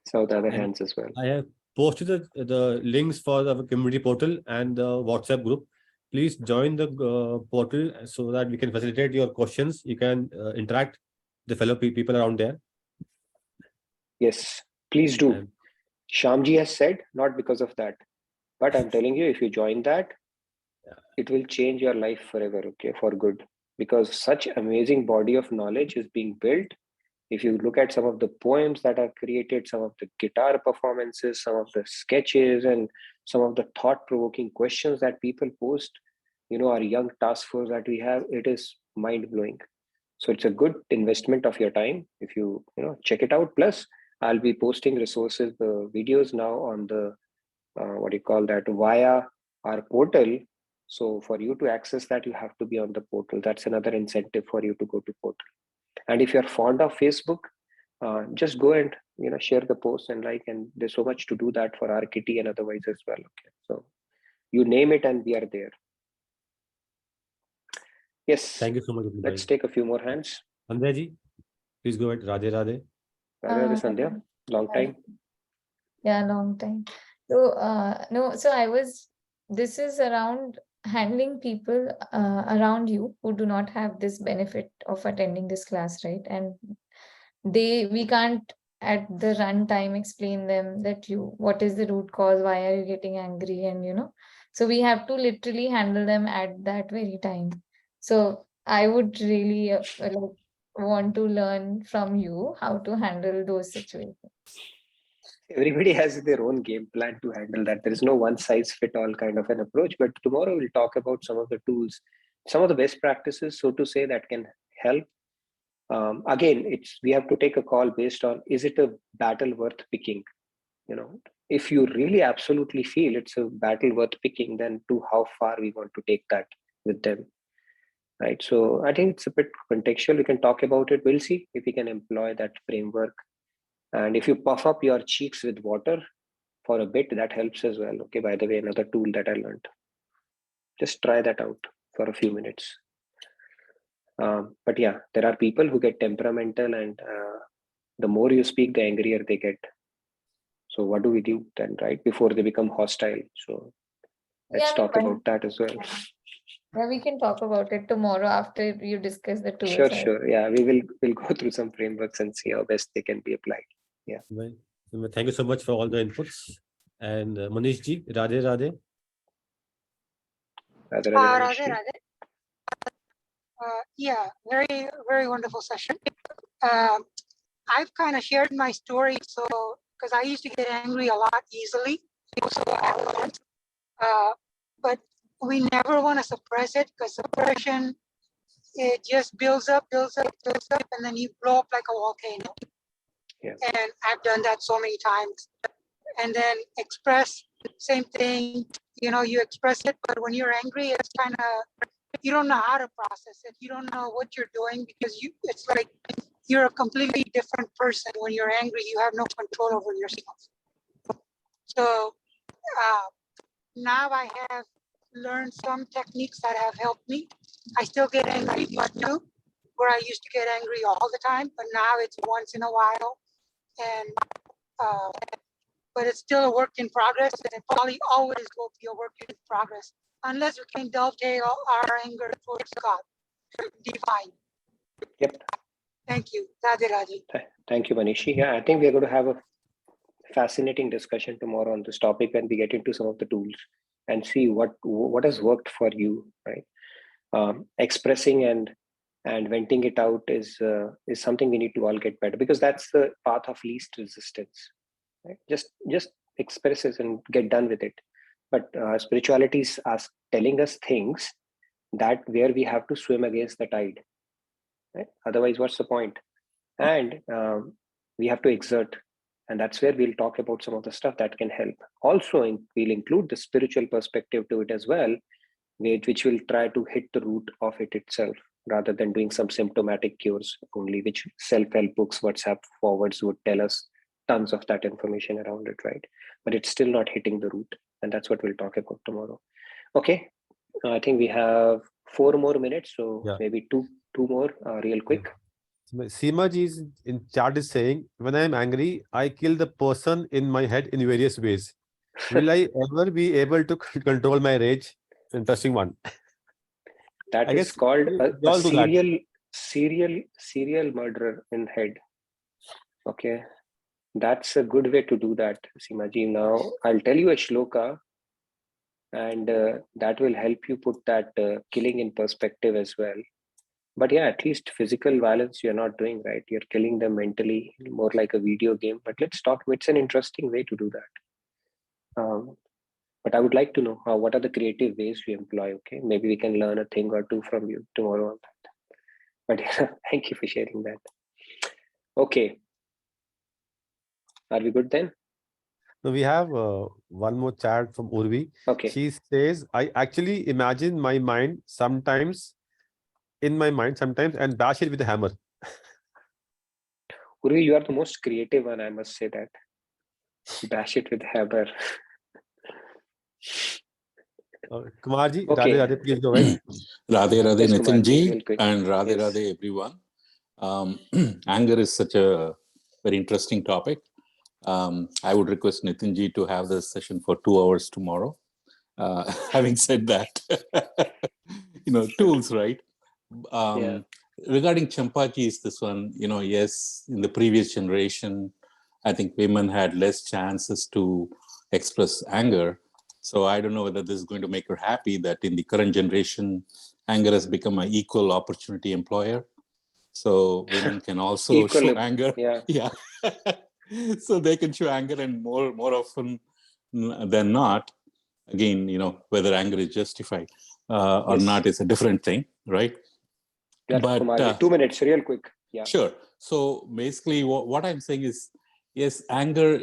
some of the other hands as well. I have posted the links for the community portal and the WhatsApp group. Please join the portal so that we can facilitate your questions. You can interact with the fellow people around there. Yes, please do. Shyamji has said, not because of that, but I'm telling you, if you join that, it will change your life forever, okay, for good. Because such amazing body of knowledge is being built. If you look at some of the poems that are created, some of the guitar performances, some of the sketches, and some of the thought-provoking questions that people post, our young task force that we have, it is mind-blowing. So it's a good investment of your time if you check it out. Plus, I'll be posting resources, the videos now on the via our portal. So for you to access that, you have to be on the portal. That's another incentive for you to go to portal. And if you're fond of Facebook, just go and share the post and like. And there's so much to do that for our kitty and otherwise as well. Okay, so you name it and we are there. Yes. Thank you so much. Let's take a few more hands. Sandhya ji, please go ahead. Radhe Radhe. Radhe Radhe Sandhya. Long time. Yeah, long time. So this is around handling people around you who do not have this benefit of attending this class, right? And we can't at the run time explain them that what is the root cause, why are you getting angry, and so we have to literally handle them at that very time. So I would really want to learn from you how to handle those situations. Everybody has their own game plan to handle that. There is no one size fit all kind of an approach, but tomorrow we'll talk about some of the tools, some of the best practices, so to say, that can help. Again, we have to take a call based on, is it a battle worth picking? If you really absolutely feel it's a battle worth picking, then to how far we want to take that with them, right? So I think it's a bit contextual. We can talk about it. We'll see if we can employ that framework. And if you puff up your cheeks with water for a bit, that helps as well. Okay, by the way, another tool that I learned. Just try that out for a few minutes. But yeah, there are people who get temperamental, and the more you speak, the angrier they get. So what do we do then, right? Before they become hostile. So let's talk about that as well. Yeah, we can talk about it tomorrow after you discuss the tools. Sure, sure. Yeah, we'll go through some frameworks and see how best they can be applied. Yeah. Well, thank you so much for all the inputs. And Manish ji, Radhe Radhe. Radhe, Radhe Manish ji. Radhe. Yeah, very wonderful session. I've kind of shared my story, so because I used to get angry a lot easily, so but we never want to suppress it because suppression, it just builds up, and then you blow up like a volcano. Yeah. And I've done that so many times. And then express, same thing. You know, you express it, but when you're angry, it's kind of, you don't know how to process it. You don't know what you're doing because it's like you're a completely different person. When you're angry, you have no control over yourself. So now I have learned some techniques that have helped me. I still get angry too, where I used to get angry all the time, but now it's once in a while. And but it's still a work in progress, and it probably always will be a work in progress unless we can dovetail our anger towards God, divine. Yep. Thank you. Radhe Radhe. Thank you, Manishi. Yeah, I think we're going to have a fascinating discussion tomorrow on this topic when we get into some of the tools and see what has worked for you, right? Expressing and venting it out is something we need to all get better, because that's the path of least resistance, right? Just express it and get done with it. But spirituality is telling us things that where we have to swim against the tide, right? Otherwise, what's the point? And we have to exert, and that's where we'll talk about some of the stuff that can help. Also, we'll include the spiritual perspective to it as well, which will try to hit the root of it itself, rather than doing some symptomatic cures only, which self-help books, WhatsApp forwards would tell us tons of that information around it, right? But it's still not hitting the root, and that's what we'll talk about tomorrow. Okay, I think we have 4 more minutes, so maybe two more real quick. Seema ji is in chat is saying, when I am angry, I kill the person in my head in various ways. Will I ever be able to control my rage? Interesting one. That is called a serial murderer in head. Okay, that's a good way to do that, Seema ji. Now I'll tell you a shloka, and that will help you put that killing in perspective as well. But yeah, at least physical violence you're not doing, right? You're killing them mentally, more like a video game. But let's talk. It's an interesting way to do that. But I would like to know what are the creative ways we employ. Okay, maybe we can learn a thing or two from you tomorrow on that. But yeah, thank you for sharing that. Okay, are we good then? So we have one more chat from Urvi. Okay. She says, I actually imagine my mind sometimes and bash it with a hammer. Urvi, you are the most creative one, I must say that. Bash it with hammer. Kumar ji, Okay. Radhe Radhe, please go ahead. Radhe Radhe, Yes, Nitin Kumar ji, ji, real quick. and Radhe Yes. Radhe, everyone. Anger is such a very interesting topic. I would request Nitin ji to have this session for 2 hours tomorrow. Having said that, tools, right? Regarding Champaji's, this one, yes, in the previous generation, I think women had less chances to express anger. So I don't know whether this is going to make her happy that in the current generation, anger has become an equal opportunity employer. So women can also show anger. Yeah. So they can show anger, and more often than not, again, whether anger is justified or not is a different thing, right? Yeah, but Kumar, 2 minutes, real quick. Yeah. Sure. So basically, what I'm saying is, yes, anger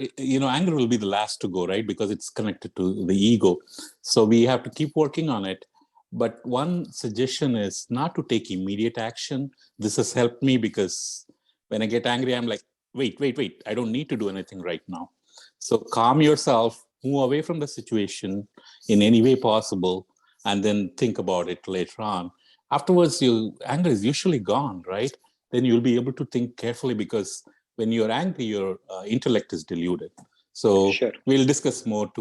will be the last to go, right? Because it's connected to the ego. So we have to keep working on it. But one suggestion is not to take immediate action. This has helped me because when I get angry, I'm like, wait, I don't need to do anything right now. So calm yourself, move away from the situation in any way possible, and then think about it later on. Afterwards, your anger is usually gone, right? Then you'll be able to think carefully, because when you're angry, your intellect is diluted. So we'll discuss more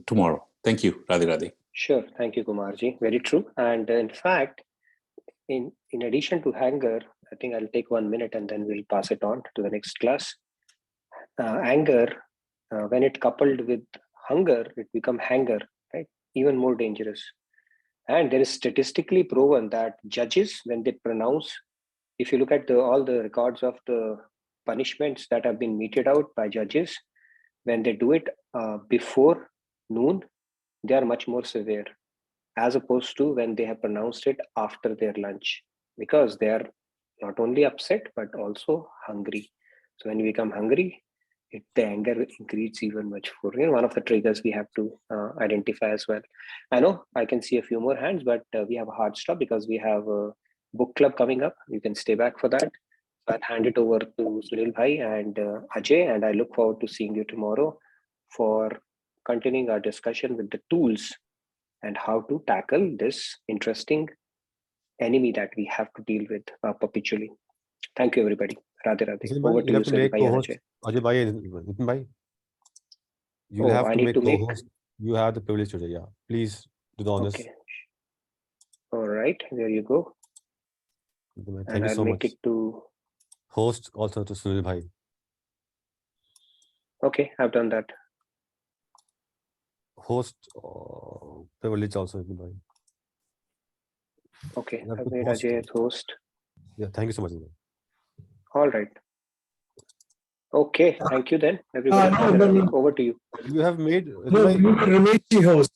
tomorrow. Thank you, Radhe Radhe. Sure. Thank you, Kumarji. Very true. And in fact, in addition to anger, I think I'll take 1 minute and then we'll pass it on to the next class. Anger, when it coupled with hunger, it become hanger, right? Even more dangerous. And there is statistically proven that judges, when they pronounce, if you look at all the records of the punishments that have been meted out by judges, when they do it before noon, they are much more severe, as opposed to when they have pronounced it after their lunch, because they are not only upset but also hungry. So when you become hungry, the anger increases even much more. One of the triggers we have to identify as well. I know I can see a few more hands, but we have a hard stop because we have a book club coming up. You can stay back for that. So I'll hand it over to Sunil Bhai and Ajay, and I look forward to seeing you tomorrow for continuing our discussion with the tools and how to tackle this interesting enemy that we have to deal with perpetually. Thank you, everybody. Radhe Radhe. Nitin Over bhai, to you you, have to Sunil make Bhai and co-host. Ajay. Ajay bhai, Nitin bhai. You Oh, have I to need make to make. co-host. You have the privilege today. Yeah, please do the honors. Okay. All right, there you go. Thank And you I'll so make much. it to. Host also to Sunil bhai. Okay, I've done that. Host privilege also, Nitin bhai. Okay, You have I've to made host. Ajay as host. Yeah, thank you so much. Nitin bhai. All right. Okay, thank you then, everybody. Over to you. You have made Ramesh host.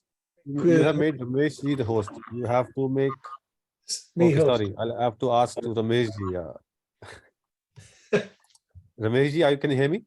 You have made Ramesh ji the host. You have to make. Me Okay, host. sorry. I'll have to ask to Ramesh ji. Yeah. Ramesh ji, can you hear me?